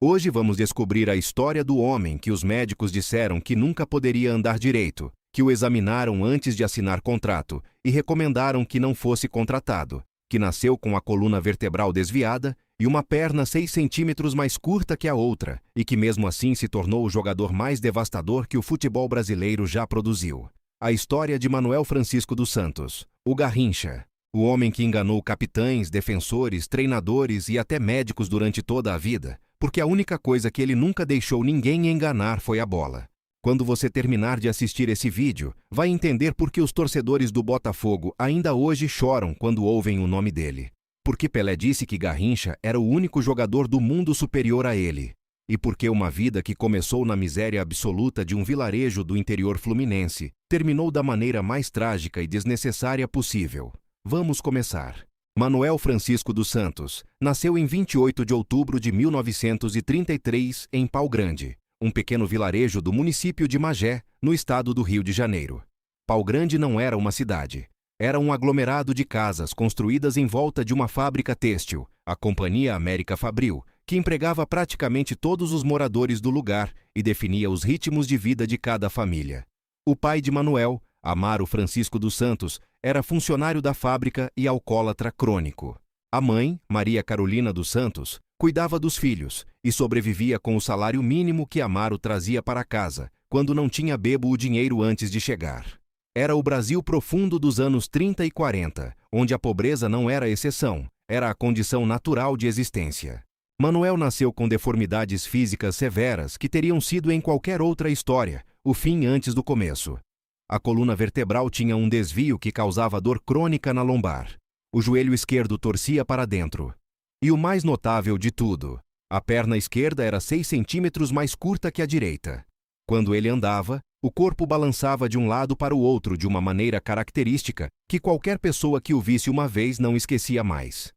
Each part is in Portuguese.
Hoje vamos descobrir a história do homem que os médicos disseram que nunca poderia andar direito, que o examinaram antes de assinar contrato e recomendaram que não fosse contratado, que nasceu com a coluna vertebral desviada e uma perna 6 centímetros mais curta que a outra, e que mesmo assim se tornou o jogador mais devastador que o futebol brasileiro já produziu. A história de Manuel Francisco dos Santos, o Garrincha. O homem que enganou capitães, defensores, treinadores e até médicos durante toda a vida, porque a única coisa que ele nunca deixou ninguém enganar foi a bola. Quando você terminar de assistir esse vídeo, vai entender por que os torcedores do Botafogo ainda hoje choram quando ouvem o nome dele. Porque Pelé disse que Garrincha era o único jogador do mundo superior a ele. E porque uma vida que começou na miséria absoluta de um vilarejo do interior fluminense, terminou da maneira mais trágica e desnecessária possível. Vamos começar. Manuel Francisco dos Santos nasceu em 28 de outubro de 1933 em Pau Grande, um pequeno vilarejo do município de Magé, no estado do Rio de Janeiro. Pau Grande não era uma cidade. Era um aglomerado de casas construídas em volta de uma fábrica têxtil, a Companhia América Fabril, que empregava praticamente todos os moradores do lugar e definia os ritmos de vida de cada família. O pai de Manuel, Amaro Francisco dos Santos, era funcionário da fábrica e alcoólatra crônico. A mãe, Maria Carolina dos Santos, cuidava dos filhos e sobrevivia com o salário mínimo que Amaro trazia para casa, quando não tinha bebo o dinheiro antes de chegar. Era o Brasil profundo dos anos 30 e 40, onde a pobreza não era exceção, era a condição natural de existência. Manuel nasceu com deformidades físicas severas que teriam sido em qualquer outra história, o fim antes do começo. A coluna vertebral tinha um desvio que causava dor crônica na lombar. O joelho esquerdo torcia para dentro. E o mais notável de tudo, a perna esquerda era 6 centímetros mais curta que a direita. Quando ele andava, o corpo balançava de um lado para o outro de uma maneira característica que qualquer pessoa que o visse uma vez não esquecia mais.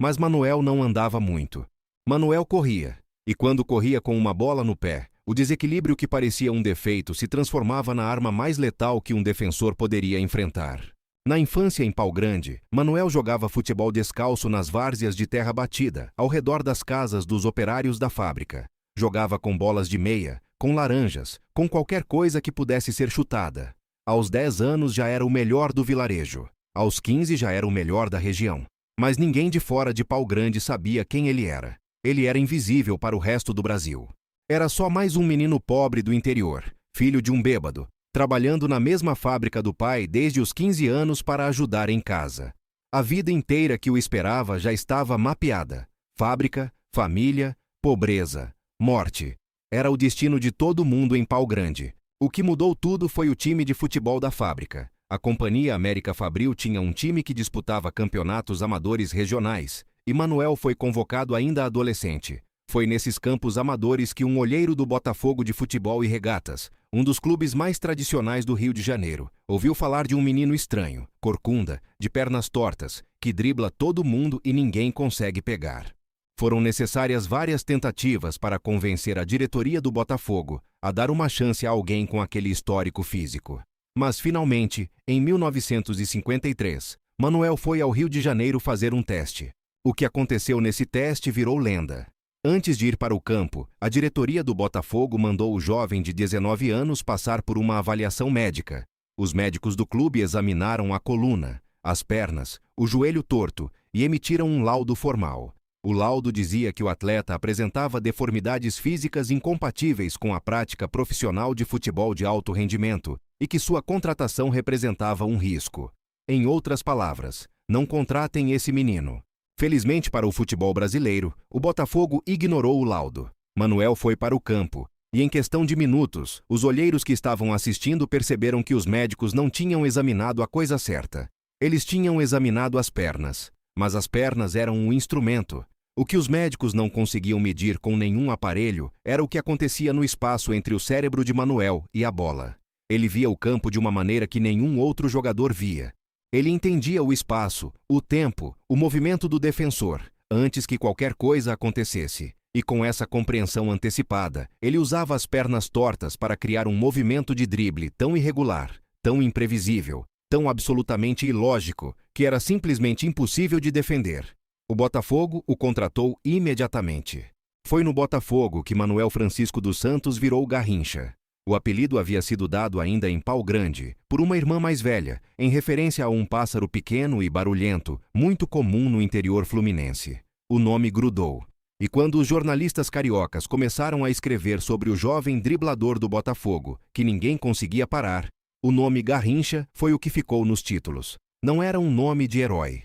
Mas Manuel não andava muito. Manuel corria, e quando corria com uma bola no pé, o desequilíbrio que parecia um defeito se transformava na arma mais letal que um defensor poderia enfrentar. Na infância em Pau Grande, Manuel jogava futebol descalço nas várzeas de terra batida, ao redor das casas dos operários da fábrica. Jogava com bolas de meia, com laranjas, com qualquer coisa que pudesse ser chutada. Aos 10 anos já era o melhor do vilarejo. Aos 15 já era o melhor da região. Mas ninguém de fora de Pau Grande sabia quem ele era. Ele era invisível para o resto do Brasil. Era só mais um menino pobre do interior, filho de um bêbado, trabalhando na mesma fábrica do pai desde os 15 anos para ajudar em casa. A vida inteira que o esperava já estava mapeada. Fábrica, família, pobreza, morte. Era o destino de todo mundo em Pau Grande. O que mudou tudo foi o time de futebol da fábrica. A Companhia América Fabril tinha um time que disputava campeonatos amadores regionais, e Manuel foi convocado ainda adolescente. Foi nesses campos amadores que um olheiro do Botafogo de Futebol e Regatas, um dos clubes mais tradicionais do Rio de Janeiro, ouviu falar de um menino estranho, corcunda, de pernas tortas, que dribla todo mundo e ninguém consegue pegar. Foram necessárias várias tentativas para convencer a diretoria do Botafogo a dar uma chance a alguém com aquele histórico físico. Mas, finalmente, em 1953, Manuel foi ao Rio de Janeiro fazer um teste. O que aconteceu nesse teste virou lenda. Antes de ir para o campo, a diretoria do Botafogo mandou o jovem de 19 anos passar por uma avaliação médica. Os médicos do clube examinaram a coluna, as pernas, o joelho torto e emitiram um laudo formal. O laudo dizia que o atleta apresentava deformidades físicas incompatíveis com a prática profissional de futebol de alto rendimento e que sua contratação representava um risco. Em outras palavras, não contratem esse menino. Felizmente para o futebol brasileiro, o Botafogo ignorou o laudo. Manuel foi para o campo, e em questão de minutos, os olheiros que estavam assistindo perceberam que os médicos não tinham examinado a coisa certa. Eles tinham examinado as pernas, mas as pernas eram um instrumento. O que os médicos não conseguiam medir com nenhum aparelho era o que acontecia no espaço entre o cérebro de Manuel e a bola. Ele via o campo de uma maneira que nenhum outro jogador via. Ele entendia o espaço, o tempo, o movimento do defensor, antes que qualquer coisa acontecesse. E com essa compreensão antecipada, ele usava as pernas tortas para criar um movimento de drible tão irregular, tão imprevisível, tão absolutamente ilógico, que era simplesmente impossível de defender. O Botafogo o contratou imediatamente. Foi no Botafogo que Manuel Francisco dos Santos virou Garrincha. O apelido havia sido dado ainda em Pau Grande, por uma irmã mais velha, em referência a um pássaro pequeno e barulhento, muito comum no interior fluminense. O nome grudou. E quando os jornalistas cariocas começaram a escrever sobre o jovem driblador do Botafogo, que ninguém conseguia parar, o nome Garrincha foi o que ficou nos títulos. Não era um nome de herói.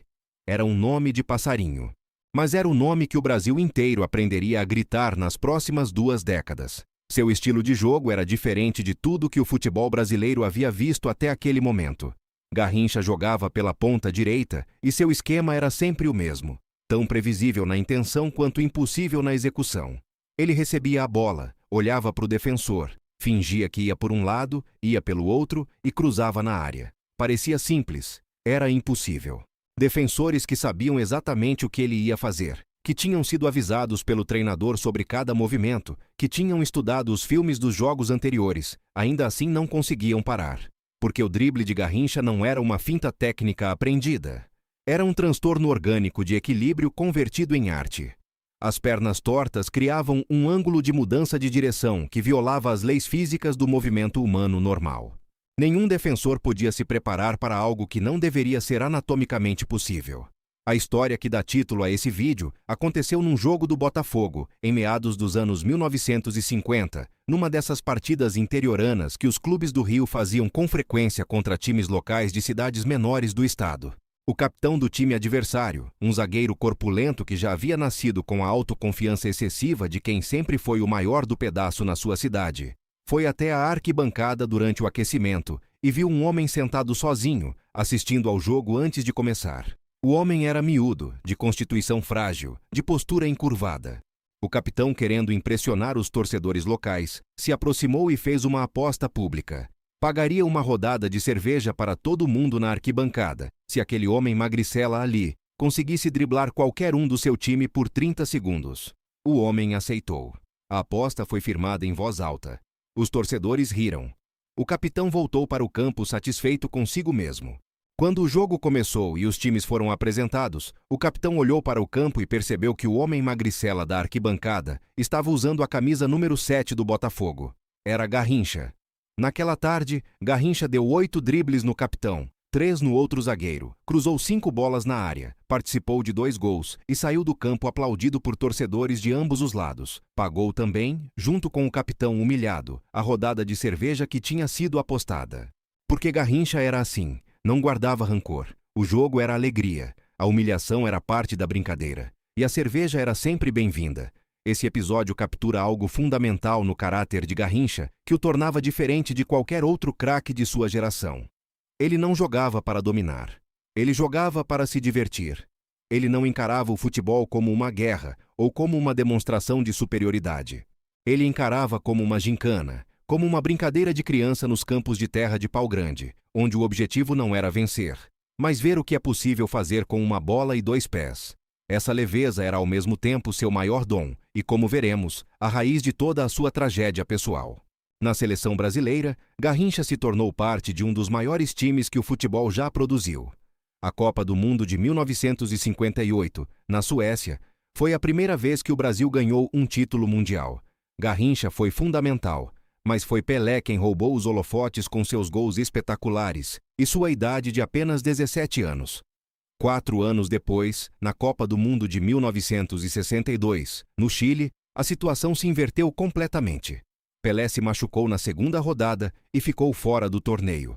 Era um nome de passarinho. Mas era o nome que o Brasil inteiro aprenderia a gritar nas próximas 2 décadas. Seu estilo de jogo era diferente de tudo que o futebol brasileiro havia visto até aquele momento. Garrincha jogava pela ponta direita e seu esquema era sempre o mesmo, tão previsível na intenção quanto impossível na execução. Ele recebia a bola, olhava para o defensor, fingia que ia por um lado, ia pelo outro e cruzava na área. Parecia simples, era impossível. Defensores que sabiam exatamente o que ele ia fazer, que tinham sido avisados pelo treinador sobre cada movimento, que tinham estudado os filmes dos jogos anteriores, ainda assim não conseguiam parar. Porque o drible de Garrincha não era uma finta técnica aprendida. Era um transtorno orgânico de equilíbrio convertido em arte. As pernas tortas criavam um ângulo de mudança de direção que violava as leis físicas do movimento humano normal. Nenhum defensor podia se preparar para algo que não deveria ser anatomicamente possível. A história que dá título a esse vídeo aconteceu num jogo do Botafogo, em meados dos anos 1950, numa dessas partidas interioranas que os clubes do Rio faziam com frequência contra times locais de cidades menores do estado. O capitão do time adversário, um zagueiro corpulento que já havia nascido com a autoconfiança excessiva de quem sempre foi o maior do pedaço na sua cidade, foi até a arquibancada durante o aquecimento e viu um homem sentado sozinho, assistindo ao jogo antes de começar. O homem era miúdo, de constituição frágil, de postura encurvada. O capitão, querendo impressionar os torcedores locais, se aproximou e fez uma aposta pública. Pagaria uma rodada de cerveja para todo mundo na arquibancada, se aquele homem magricela ali conseguisse driblar qualquer um do seu time por 30 segundos. O homem aceitou. A aposta foi firmada em voz alta. Os torcedores riram. O capitão voltou para o campo satisfeito consigo mesmo. Quando o jogo começou e os times foram apresentados, o capitão olhou para o campo e percebeu que o homem magricela da arquibancada estava usando a camisa número 7 do Botafogo. Era Garrincha. Naquela tarde, Garrincha deu 8 dribles no capitão, 3 no outro zagueiro, cruzou 5 bolas na área, participou de 2 gols e saiu do campo aplaudido por torcedores de ambos os lados. Pagou também, junto com o capitão humilhado, a rodada de cerveja que tinha sido apostada. Porque Garrincha era assim. Não guardava rancor. O jogo era alegria, a humilhação era parte da brincadeira, e a cerveja era sempre bem-vinda. Esse episódio captura algo fundamental no caráter de Garrincha que o tornava diferente de qualquer outro craque de sua geração. Ele não jogava para dominar. Ele jogava para se divertir. Ele não encarava o futebol como uma guerra ou como uma demonstração de superioridade. Ele encarava como uma gincana, como uma brincadeira de criança nos campos de terra de Pau Grande, onde o objetivo não era vencer, mas ver o que é possível fazer com uma bola e 2 pés. Essa leveza era ao mesmo tempo seu maior dom e, como veremos, a raiz de toda a sua tragédia pessoal. Na seleção brasileira, Garrincha se tornou parte de um dos maiores times que o futebol já produziu. A Copa do Mundo de 1958, na Suécia, foi a primeira vez que o Brasil ganhou um título mundial. Garrincha foi fundamental, mas foi Pelé quem roubou os holofotes com seus gols espetaculares e sua idade de apenas 17 anos. 4 anos depois, na Copa do Mundo de 1962, no Chile, a situação se inverteu completamente. Pelé se machucou na segunda rodada e ficou fora do torneio.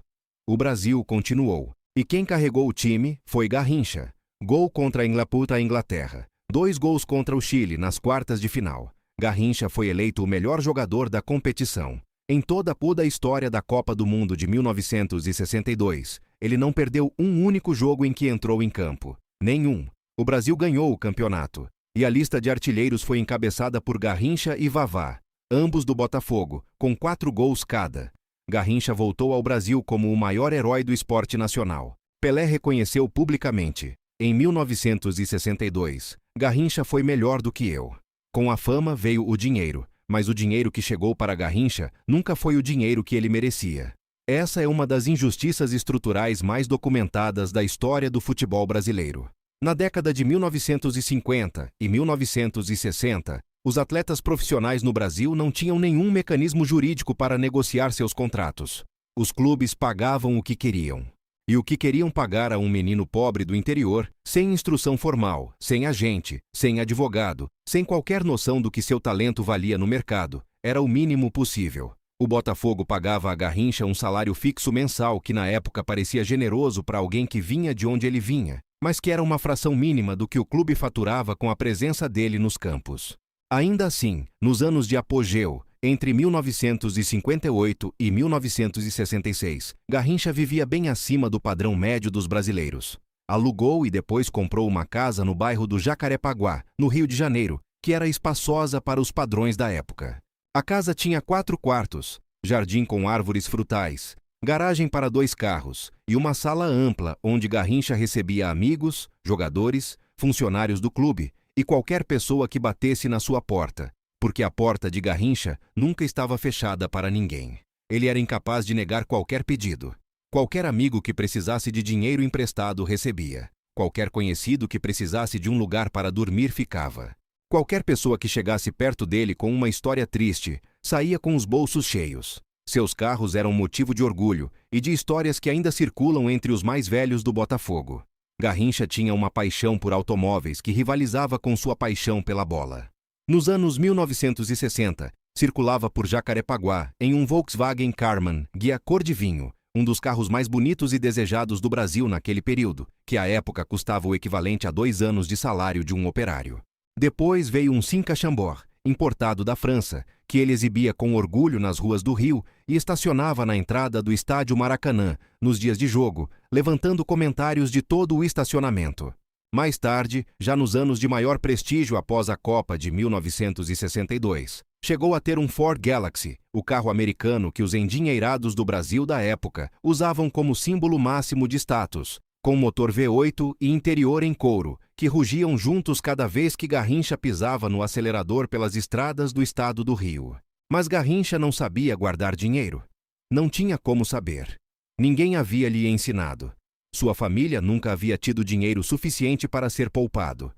O Brasil continuou, e quem carregou o time foi Garrincha. Gol contra a Inglaterra, 2 gols contra o Chile nas quartas de final. Garrincha foi eleito o melhor jogador da competição. Em toda a história da Copa do Mundo de 1962, ele não perdeu um único jogo em que entrou em campo. Nenhum. O Brasil ganhou o campeonato. E a lista de artilheiros foi encabeçada por Garrincha e Vavá, ambos do Botafogo, com 4 gols cada. Garrincha voltou ao Brasil como o maior herói do esporte nacional. Pelé reconheceu publicamente. Em 1962, Garrincha foi melhor do que eu. Com a fama veio o dinheiro, mas o dinheiro que chegou para Garrincha nunca foi o dinheiro que ele merecia. Essa é uma das injustiças estruturais mais documentadas da história do futebol brasileiro. Na década de 1950 e 1960, Os atletas profissionais no Brasil não tinham nenhum mecanismo jurídico para negociar seus contratos. Os clubes pagavam o que queriam. E o que queriam pagar a um menino pobre do interior, sem instrução formal, sem agente, sem advogado, sem qualquer noção do que seu talento valia no mercado, era o mínimo possível. O Botafogo pagava a Garrincha um salário fixo mensal que na época parecia generoso para alguém que vinha de onde ele vinha, mas que era uma fração mínima do que o clube faturava com a presença dele nos campos. Ainda assim, nos anos de apogeu, entre 1958 e 1966, Garrincha vivia bem acima do padrão médio dos brasileiros. Alugou e depois comprou uma casa no bairro do Jacarepaguá, no Rio de Janeiro, que era espaçosa para os padrões da época. A casa tinha 4 quartos, jardim com árvores frutais, garagem para 2 carros e uma sala ampla onde Garrincha recebia amigos, jogadores, funcionários do clube e qualquer pessoa que batesse na sua porta, porque a porta de Garrincha nunca estava fechada para ninguém. Ele era incapaz de negar qualquer pedido. Qualquer amigo que precisasse de dinheiro emprestado recebia. Qualquer conhecido que precisasse de um lugar para dormir ficava. Qualquer pessoa que chegasse perto dele com uma história triste, saía com os bolsos cheios. Seus carros eram motivo de orgulho e de histórias que ainda circulam entre os mais velhos do Botafogo. Garrincha tinha uma paixão por automóveis que rivalizava com sua paixão pela bola. Nos anos 1960, circulava por Jacarepaguá em um Volkswagen Karmann, guia cor de vinho, um dos carros mais bonitos e desejados do Brasil naquele período, que à época custava o equivalente a 2 anos de salário de um operário. Depois veio um Cinca Chambord, importado da França, que ele exibia com orgulho nas ruas do Rio e estacionava na entrada do estádio Maracanã, nos dias de jogo, levantando comentários de todo o estacionamento. Mais tarde, já nos anos de maior prestígio após a Copa de 1962, chegou a ter um Ford Galaxy, o carro americano que os endinheirados do Brasil da época usavam como símbolo máximo de status, com motor V8 e interior em couro, que rugiam juntos cada vez que Garrincha pisava no acelerador pelas estradas do estado do Rio. Mas Garrincha não sabia guardar dinheiro. Não tinha como saber. Ninguém havia lhe ensinado. Sua família nunca havia tido dinheiro suficiente para ser poupado.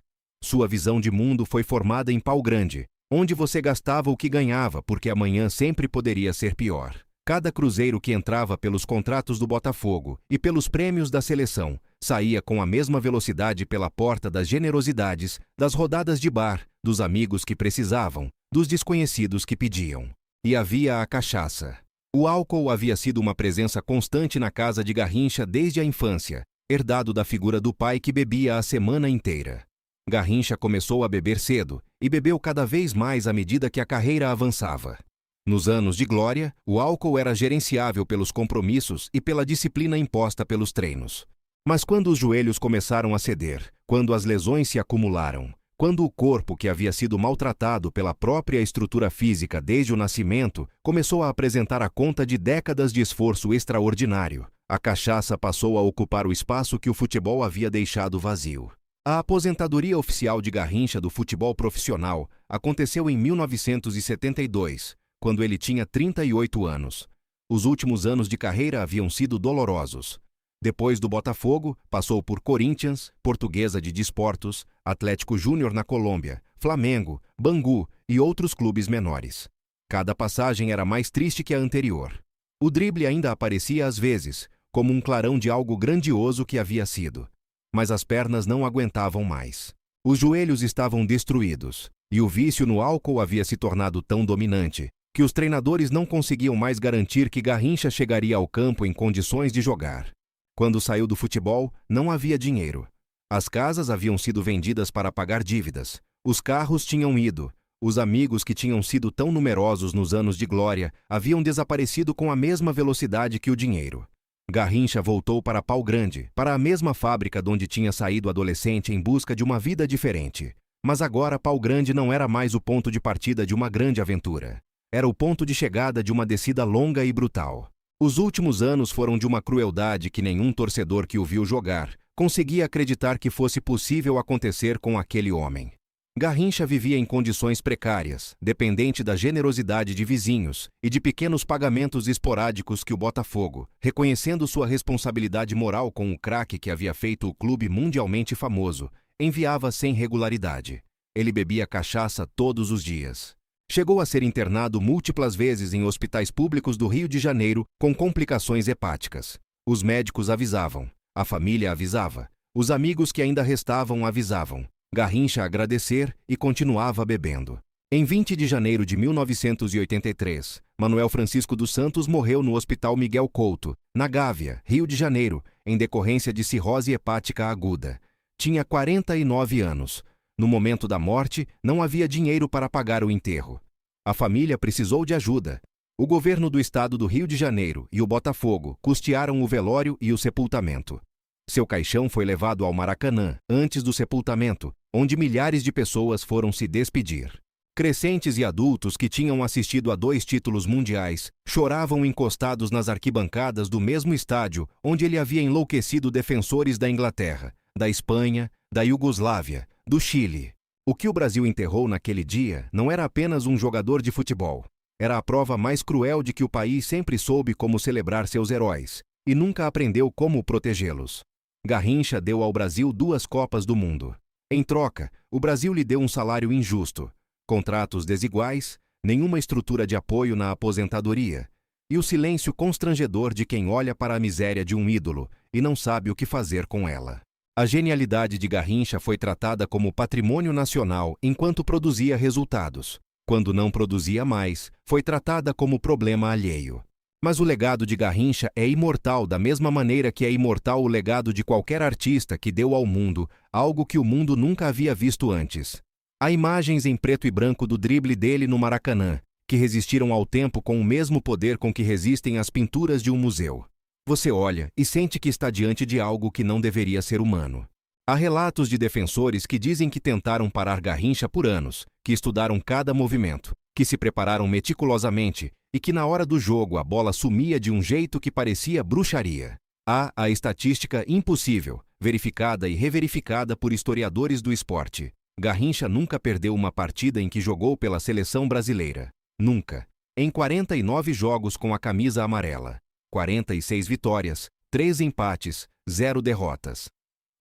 Sua visão de mundo foi formada em Pau Grande, onde você gastava o que ganhava porque amanhã sempre poderia ser pior. Cada cruzeiro que entrava pelos contratos do Botafogo e pelos prêmios da seleção saía com a mesma velocidade pela porta das generosidades, das rodadas de bar, dos amigos que precisavam, dos desconhecidos que pediam. E havia a cachaça. O álcool havia sido uma presença constante na casa de Garrincha desde a infância, herdado da figura do pai que bebia a semana inteira. Garrincha começou a beber cedo e bebeu cada vez mais à medida que a carreira avançava. Nos anos de glória, o álcool era gerenciável pelos compromissos e pela disciplina imposta pelos treinos. Mas quando os joelhos começaram a ceder, quando as lesões se acumularam, quando o corpo que havia sido maltratado pela própria estrutura física desde o nascimento começou a apresentar a conta de décadas de esforço extraordinário, a cachaça passou a ocupar o espaço que o futebol havia deixado vazio. A aposentadoria oficial de Garrincha do futebol profissional aconteceu em 1972, quando ele tinha 38 anos. Os últimos anos de carreira haviam sido dolorosos. Depois do Botafogo, passou por Corinthians, Portuguesa de Desportos, Atlético Júnior na Colômbia, Flamengo, Bangu e outros clubes menores. Cada passagem era mais triste que a anterior. O drible ainda aparecia às vezes, como um clarão de algo grandioso que havia sido. Mas as pernas não aguentavam mais. Os joelhos estavam destruídos, e o vício no álcool havia se tornado tão dominante que os treinadores não conseguiam mais garantir que Garrincha chegaria ao campo em condições de jogar. Quando saiu do futebol, não havia dinheiro. As casas haviam sido vendidas para pagar dívidas. Os carros tinham ido. Os amigos que tinham sido tão numerosos nos anos de glória haviam desaparecido com a mesma velocidade que o dinheiro. Garrincha voltou para Pau Grande, para a mesma fábrica de onde tinha saído adolescente em busca de uma vida diferente. Mas agora Pau Grande não era mais o ponto de partida de uma grande aventura. Era o ponto de chegada de uma descida longa e brutal. Os últimos anos foram de uma crueldade que nenhum torcedor que o viu jogar conseguia acreditar que fosse possível acontecer com aquele homem. Garrincha vivia em condições precárias, dependente da generosidade de vizinhos e de pequenos pagamentos esporádicos que o Botafogo, reconhecendo sua responsabilidade moral com o craque que havia feito o clube mundialmente famoso, enviava sem regularidade. Ele bebia cachaça todos os dias. Chegou a ser internado múltiplas vezes em hospitais públicos do Rio de Janeiro com complicações hepáticas. Os médicos avisavam, a família avisava, os amigos que ainda restavam avisavam. Garrincha a agradecer e continuava bebendo. Em 20 de janeiro de 1983, Manuel Francisco dos Santos morreu no Hospital Miguel Couto, na Gávea, Rio de Janeiro, em decorrência de cirrose hepática aguda. Tinha 49 anos. No momento da morte, não havia dinheiro para pagar o enterro. A família precisou de ajuda. O governo do estado do Rio de Janeiro e o Botafogo custearam o velório e o sepultamento. Seu caixão foi levado ao Maracanã, antes do sepultamento, onde milhares de pessoas foram se despedir. Crescentes e adultos que tinham assistido a 2 títulos mundiais choravam encostados nas arquibancadas do mesmo estádio onde ele havia enlouquecido defensores da Inglaterra, da Espanha, da Iugoslávia, do Chile. O que o Brasil enterrou naquele dia não era apenas um jogador de futebol. Era a prova mais cruel de que o país sempre soube como celebrar seus heróis e nunca aprendeu como protegê-los. Garrincha deu ao Brasil 2 Copas do Mundo. Em troca, o Brasil lhe deu um salário injusto, contratos desiguais, nenhuma estrutura de apoio na aposentadoria e o silêncio constrangedor de quem olha para a miséria de um ídolo e não sabe o que fazer com ela. A genialidade de Garrincha foi tratada como patrimônio nacional enquanto produzia resultados. Quando não produzia mais, foi tratada como problema alheio. Mas o legado de Garrincha é imortal da mesma maneira que é imortal o legado de qualquer artista que deu ao mundo algo que o mundo nunca havia visto antes. Há imagens em preto e branco do drible dele no Maracanã, que resistiram ao tempo com o mesmo poder com que resistem as pinturas de um museu. Você olha e sente que está diante de algo que não deveria ser humano. Há relatos de defensores que dizem que tentaram parar Garrincha por anos, que estudaram cada movimento, que se prepararam meticulosamente e que na hora do jogo a bola sumia de um jeito que parecia bruxaria. Há a estatística impossível, verificada e reverificada por historiadores do esporte. Garrincha nunca perdeu uma partida em que jogou pela seleção brasileira. Nunca. Em 49 jogos com a camisa amarela. 46 vitórias, 3 empates, 0 derrotas.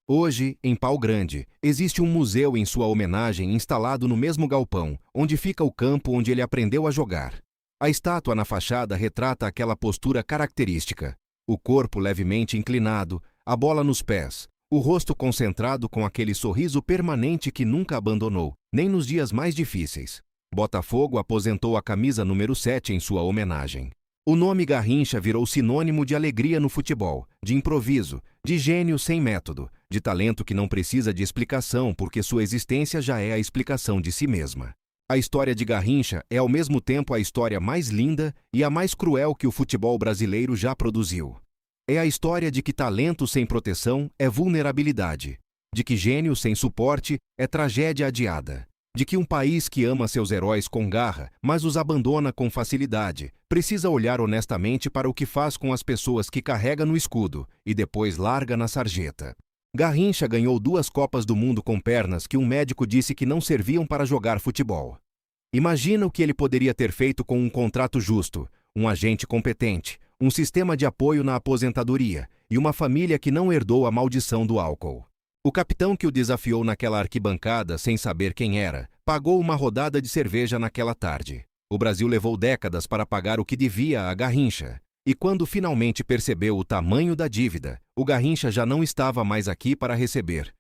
Hoje, em Pau Grande, existe um museu em sua homenagem instalado no mesmo galpão, onde fica o campo onde ele aprendeu a jogar. A estátua na fachada retrata aquela postura característica. O corpo levemente inclinado, a bola nos pés, o rosto concentrado com aquele sorriso permanente que nunca abandonou, nem nos dias mais difíceis. Botafogo aposentou a camisa número 7 em sua homenagem. O nome Garrincha virou sinônimo de alegria no futebol, de improviso, de gênio sem método, de talento que não precisa de explicação porque sua existência já é a explicação de si mesma. A história de Garrincha é ao mesmo tempo a história mais linda e a mais cruel que o futebol brasileiro já produziu. É a história de que talento sem proteção é vulnerabilidade, de que gênio sem suporte é tragédia adiada, de que um país que ama seus heróis com garra, mas os abandona com facilidade, precisa olhar honestamente para o que faz com as pessoas que carrega no escudo e depois larga na sarjeta. Garrincha ganhou 2 Copas do Mundo com pernas que um médico disse que não serviam para jogar futebol. Imagina o que ele poderia ter feito com um contrato justo, um agente competente, um sistema de apoio na aposentadoria e uma família que não herdou a maldição do álcool. O capitão que o desafiou naquela arquibancada, sem saber quem era, pagou uma rodada de cerveja naquela tarde. O Brasil levou décadas para pagar o que devia a Garrincha. E quando finalmente percebeu o tamanho da dívida, o Garrincha já não estava mais aqui para receber,